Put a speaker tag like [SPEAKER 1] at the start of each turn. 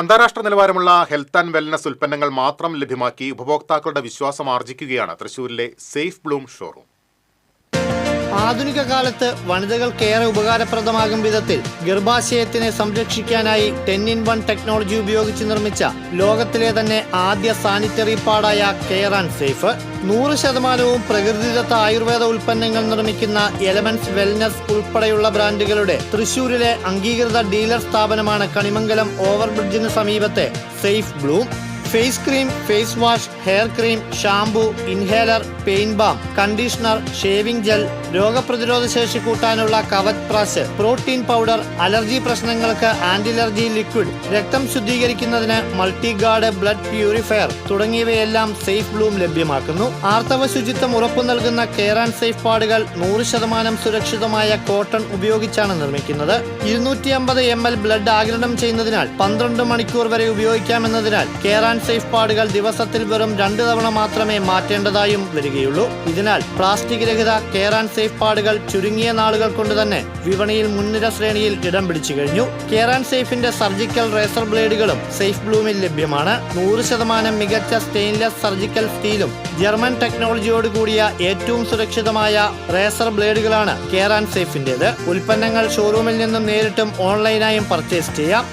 [SPEAKER 1] അന്താരാഷ്ട്ര നിലവാരമുള്ള health and wellness ഉൽപ്പന്നങ്ങൾ മാത്രം ലഭ്യമാക്കി ഉപഭോക്താക്കളുടെ വിശ്വാസം ആർജിക്കുകയാണ് തൃശൂരിലെ സേഫ് ബ്ലൂം ഷോറൂം.
[SPEAKER 2] ആധുനിക കാലത്ത് വനിതകൾക്കേറെ ഉപകാരപ്രദമാകും വിധത്തിൽ ഗർഭാശയത്തിനെ സംരക്ഷിക്കാനായി 10-in-1 ടെക്നോളജി ഉപയോഗിച്ച് നിർമ്മിച്ച ലോകത്തിലെ തന്നെ ആദ്യ സാനിറ്ററി പാഡായ കെയർ ആൻഡ് സേഫ് 100% പ്രകൃതിദത്ത ആയുർവേദ ഉൽപ്പന്നങ്ങൾ നിർമ്മിക്കുന്ന എലമെന്റ്സ് വെൽനസ് ഉൾപ്പെടെയുള്ള ബ്രാൻഡുകളുടെ തൃശൂരിലെ അംഗീകൃത ഡീലർ സ്ഥാപനമാണ് കണിമംഗലം ഓവർബ്രിഡ്ജിന് സമീപത്തെ safe bloom. Face cream, face wash, hair cream, shampoo, inhaler, paint balm, conditioner, shaving gel, രോഗപ്രതിരോധ ശേഷി കൂട്ടാനുള്ള Kavach brush, protein powder, allergy പ്രശ്നങ്ങൾക്ക് ആന്റിലർജി ലിക്വിഡ്, രക്തം ശുദ്ധീകരിക്കുന്നതിന് മൾട്ടിഗാർഡ് ബ്ലഡ് പ്യൂരിഫയർ തുടങ്ങിയവയെല്ലാം സേഫ് ബ്ലൂം ലഭ്യമാക്കുന്നു. ആർത്തവ ശുചിത്വം ഉറപ്പു നൽകുന്ന കെയർ ആൻഡ് സേഫ് പാഡുകൾ 100% സുരക്ഷിതമായ കോട്ടൺ ഉപയോഗിച്ചാണ് നിർമ്മിക്കുന്നത്. 250 ml ബ്ലഡ് ആഗിരണം ചെയ്യുന്നതിനാൽ 12 മണിക്കൂർ വരെ ഉപയോഗിക്കാമെന്നതിനാൽ കെയർ ആൻഡ് സേഫ് പാഡുകൾ ദിവസത്തിൽ വെറും 2 തവണ മാത്രമേ മാറ്റേണ്ടതായും വരികയുള്ളൂ. ഇതിനാൽ പ്ലാസ്റ്റിക് രഹിത കെയർ ആൻഡ് സേഫ് പാഡുകൾ ചുരുങ്ങിയ നാളുകൾ കൊണ്ട് തന്നെ വിപണിയിൽ മുൻനിര ശ്രേണിയിൽ ഇടം പിടിച്ചു കഴിഞ്ഞു. കെയർ ആൻഡ് സേഫിന്റെ സർജിക്കൽ റേസർ ബ്ലേഡുകളും സേഫ് ബ്ലൂമിൽ ലഭ്യമാണ്. 100% മികച്ച സ്റ്റെയിൻലെസ് സർജിക്കൽ സ്റ്റീലും ജർമ്മൻ ടെക്നോളജിയോട് കൂടിയ ഏറ്റവും സുരക്ഷിതമായ റേസർ ബ്ലേഡുകളാണ് കെയർ ആൻഡ് സേഫിന്റേത്. ഉൽപ്പന്നങ്ങൾ ഷോറൂമിൽ നിന്നും നേരിട്ടും ഓൺലൈനായും പർച്ചേസ് ചെയ്യാം.